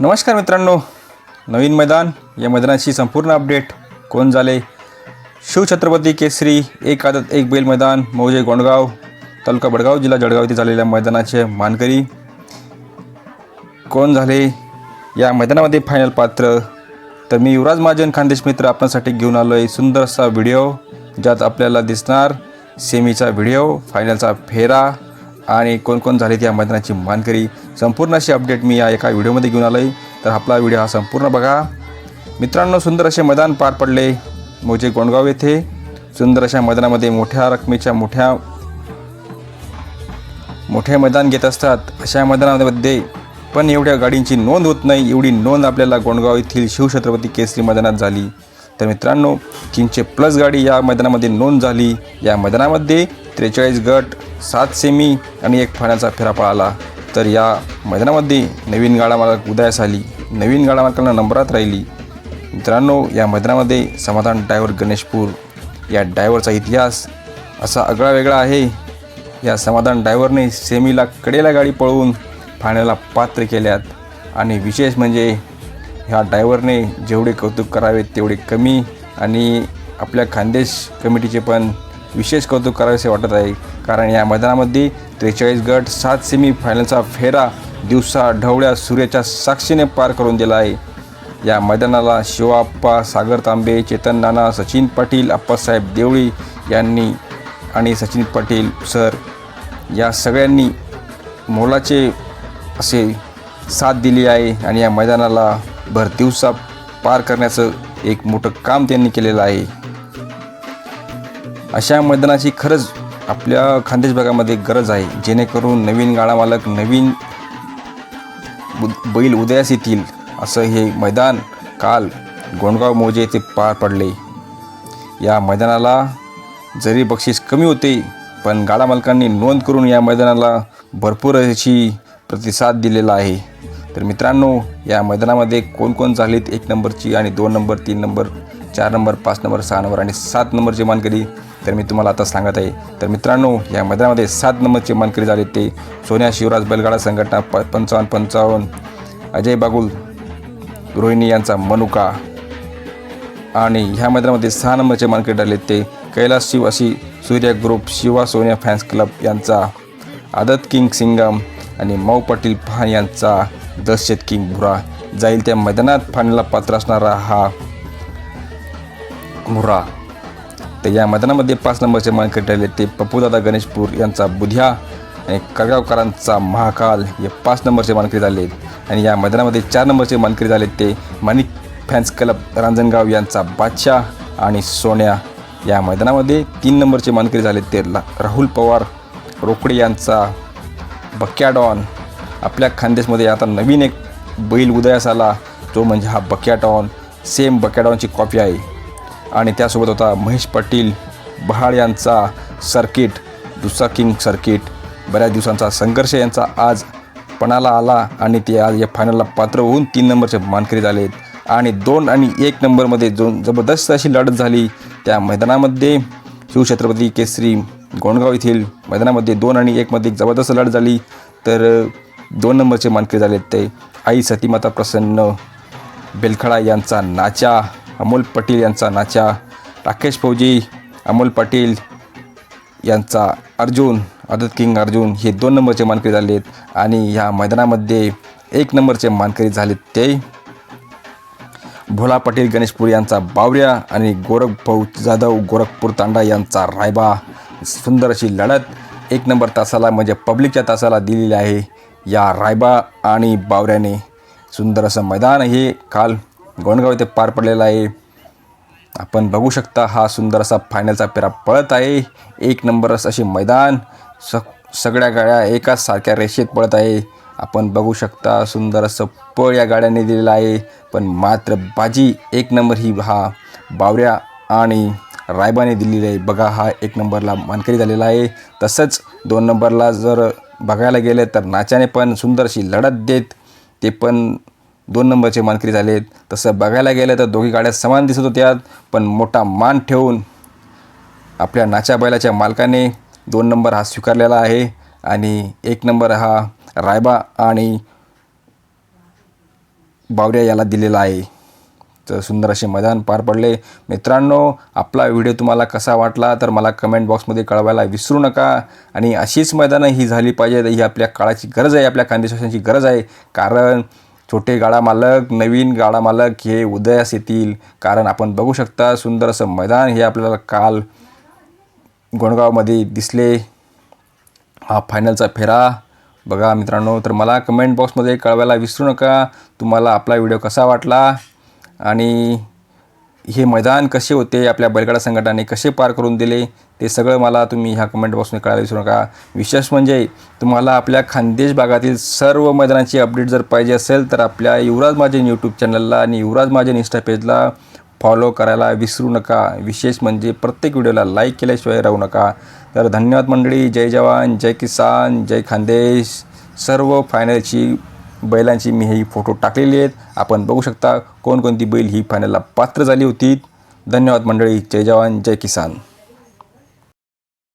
नमस्कार मित्रांनो, नवीन मैदान या मैदानाची संपूर्ण अपडेट कोण झाले शिवछत्रपती केसरी एक आदत एक बैल मैदान मौजे गोंडगाव तालुका बडगाव जिल्हा जळगाव येथे झालेल्या मैदानाचे मानकरी कोण झाले या मैदानामध्ये फायनल पात्र। तर मी युवराज महाजन खानदेश मित्र आपल्यासाठी घेऊन आलो आहे सुंदर असा व्हिडिओ, ज्यात आपल्याला दिसणार सेमीचा व्हिडिओ, फायनलचा फेरा आणि कोण कोण झाले त्या मैदानाची मानकरी। संपूर्ण अशी अपडेट मी या एका व्हिडिओमध्ये घेऊन आलो आहे, तर आपला व्हिडिओ हा संपूर्ण बघा मित्रांनो। सुंदर असे मैदान पार पडले मौजे गोंडगाव येथे। सुंदर अशा मैदानामध्ये मोठ्या रकमेच्या मोठ्या मैदान घेत असतात, अशा मैदानामध्ये पण एवढ्या गाडींची नोंद होत नाही, एवढी नोंद आपल्याला गोंडगाव येथील शिवछत्रपती केसरी मैदानात झाली। तर मित्रांनो 300+ गाडी या मैदानामध्ये नोंद झाली। या मैदानामध्ये 43 गट, 7 सेमी आणि 1 फायनलचा फेरा पळाला। तर या मैदानामध्ये नवीन गाडा मालक उदयास आली, नवीन गाडा मालकांना नंबरात राहिली। मित्रांनो या मैदानामध्ये समाधान ड्रायव्हर गणेशपूर या ड्रायव्हरचा इतिहास असा आगळा वेगळा आहे। या समाधान ड्रायव्हरने सेमीला कडेला गाडी पळवून फायनलला पात्र केल्यात आणि विशेष म्हणजे ह्या ड्रायव्हरने जेवढे कौतुक करावे तेवढे कमी आणि आपल्या खानदेश कमिटीचे पण विशेष कौतुक करावेसे वाटत आहे, कारण या मैदानामध्ये 43 गट, 7 सेमी फायनलचा फेरा दिवसा ढवळ्या सूर्याच्या साक्षीने पार करून दिला आहे। या मैदानाला शिवाप्पा, सागर तांबे, चेतन नाना, सचिन पाटील, अप्पासाहेब देवळी यांनी आणि सचिन पाटील सर या सगळ्यांनी मोलाचे असे साथ दिली आहे आणि या मैदानाला भर दिवसा पार करण्याचं एक मोठं काम त्यांनी केलेलं आहे। अशा मैदानाची खरंच आपल्या खानदेश भागामध्ये गरज आहे, जेणेकरून नवीन गाडा मालक, नवीन बैल उदयास येतील। असं हे मैदान काल गोंडगाव मौजे येथे पार पडले। या मैदानाला जरी बक्षीस कमी होते, पण गाडा मालकांनी नोंद करून या मैदानाला भरपूर अशी प्रतिसाद दिलेला आहे। तर मित्रांनो या मैदानामध्ये कोण कोण झालेत 1 नंबरची आणि 2 number, 3 number, 4 number, 5 number, 6 number आणि 7 नंबरचे मानकरी, तर मी तुम्हाला आता सांगत आहे। तर मित्रांनो या मैदानामध्ये 7 नंबरचे मानकरी झाले ते सोन्या शिवराज बैलगाडा संघटना 55-55, अजय बागुल रोहिणी यांचा मनुका आणि ह्या मैदानामध्ये 6 नंबरचे मानकरी झाले ते कैलास शिव अशी सूर्य ग्रुप, शिवा सोन्या फॅन्स क्लब यांचा आदत किंग सिंगम आणि मऊ पाटील पहाण यांचा दहशत किंग भुरा जाईल त्या मैदानात फायनलला पात्र असणारा हा भुरा। तर या मैदानामध्ये 5 नंबरचे मानकरी ठरले ते पप्पूदादा गणेशपूर यांचा बुधिया आणि करगावकरांचा महाकाल हे 5 नंबरचे मानकरी झाले आणि या मैदानामध्ये 4 नंबरचे मानकरी झाले ते माणिक फॅन्स क्लब रांजणगाव यांचा बादशाह आणि सोन्या। या मैदानामध्ये 3 नंबरचे मानकरी झाले ते राहुल पवार रोकडे यांचा बक्याडॉन। आपल्या खानदेशमध्ये आता नवीन एक बैल उदयास आला, तो म्हणजे हा बक्याडॉन, सेम बक्याडॉनची कॉपी आहे आणि त्यासोबत होता महेश पाटील बहाळ यांचा सर्किट, दुसरा किंग सर्किट। बऱ्याच दिवसांचा संघर्ष यांचा आज पणाला आला आणि ते आज या फायनलला पात्र होऊन 3 नंबरचे मानकरी झालेत आणि 2 आणि 1 नंबरमध्ये जो जबरदस्त अशी लढत झाली त्या मैदानामध्ये शिवछत्रपती केसरी गोंडगाव येथील मैदानामध्ये 2 आणि 1 मध्ये एक जबरदस्त लढत झाली। तर 2 नंबरचे मानकरी झाले ते आई सतीमाता प्रसन्न बेलखडा यांचा नाचा, अमोल पाटील यांचा नाचा, राकेश फौजी, अमोल पाटील यांचा अर्जुन, आदत किंग अर्जुन हे 2 नंबरचे मानकरी झालेत आणि ह्या मैदानामध्ये 1 नंबरचे मानकरी झालेत ते भोला पाटील गणेशपूर यांचा बावऱ्या आणि गोरख भाऊ जाधव गोरखपूर तांडा यांचा रायबा। सुंदर अशी लढत 1 नंबर तासाला म्हणजे पब्लिकच्या तासाला दिलेली आहे या रायबा आणि बावऱ्याने। सुंदर असं मैदान हे काल गोंडगाव येथे पार पडलेला आहे। आपण बघू शकता हा सुंदर असा फायनलचा फेरा पळत आहे। 1 नंबर असे मैदान, सगळ्या गाड्या एकाच सारख्या रेषेत पळत आहे। आपण बघू शकता सुंदर असं पळ या गाड्यांनी दिलेलं आहे, पण मात्र बाजी 1 नंबर ही हा बावऱ्या आणि रायबाने दिलेली आहे। बघा हा 1 नंबरला मानकरी झालेला आहे। तसंच 2 नंबरला जर बघायला गेले तर नाच्याने पण सुंदर अशी लढत देत ते पण 2 नंबरचे मानकरी झालेत। तसं बघायला गेलं तर दोघी गाड्या समान दिसत होत्या, पण मोठा मान ठेवून आपल्या नाच्या बैलाच्या मालकाने 2 नंबर हा स्वीकारलेला आहे आणि 1 नंबर हा रायबा आणि बावऱ्या याला दिलेला आहे. तर सुंदर असे मैदान पार पडले. मित्रांनो, आपला व्हिडिओ तुम्हाला कसा वाटला तर मला कमेंट बॉक्समध्ये कळवायला विसरू नका. आणि अशीच मैदानं ही झाली पाहिजेत. ही आपल्या काळाची गरज आहे, आपल्या खानदेशाची गरज आहे. कारण छोटे गाडा मालक, नवीन गाडा मालक हे उदयास येतील. कारण आपण बघू शकता सुंदर असं मैदान हे आपल्याला काल गोंडगावमध्ये दिसले. हा फायनलचा फेरा बघा मित्रांनो. तर मला कमेंट बॉक्समध्ये कळवायला विसरू नका तुम्हाला आपला व्हिडिओ कसा वाटला आणि हे मैदान कसे होते, आपल्या बैलगाडा संघटनाने कसे पार करून दिले ते सगळं मला तुम्ही ह्या कमेंट बॉक्समध्ये कळायला विसरू नका. विशेष म्हणजे तुम्हाला आपल्या खानदेश भागातील सर्व मैदानाची अपडेट जर पाहिजे असेल तर आपल्या युवराज महाजन यूट्यूब चॅनलला आणि युवराज महाजन इंस्टा पेजला फॉलो करायला विसरू नका. विशेष म्हणजे प्रत्येक व्हिडिओला लाईक केल्याशिवाय राहू नका. तर धन्यवाद मंडळी. जय जवान, जय किसान, जय खानदेश. सर्व फायनलची बैलांची मी ही फोटो टाकलेली आहेत. आपण बघू शकता कोणकोणती बैल ही फायनलला पात्र झाली होती. धन्यवाद मंडळी. जय जवान, जय किसान.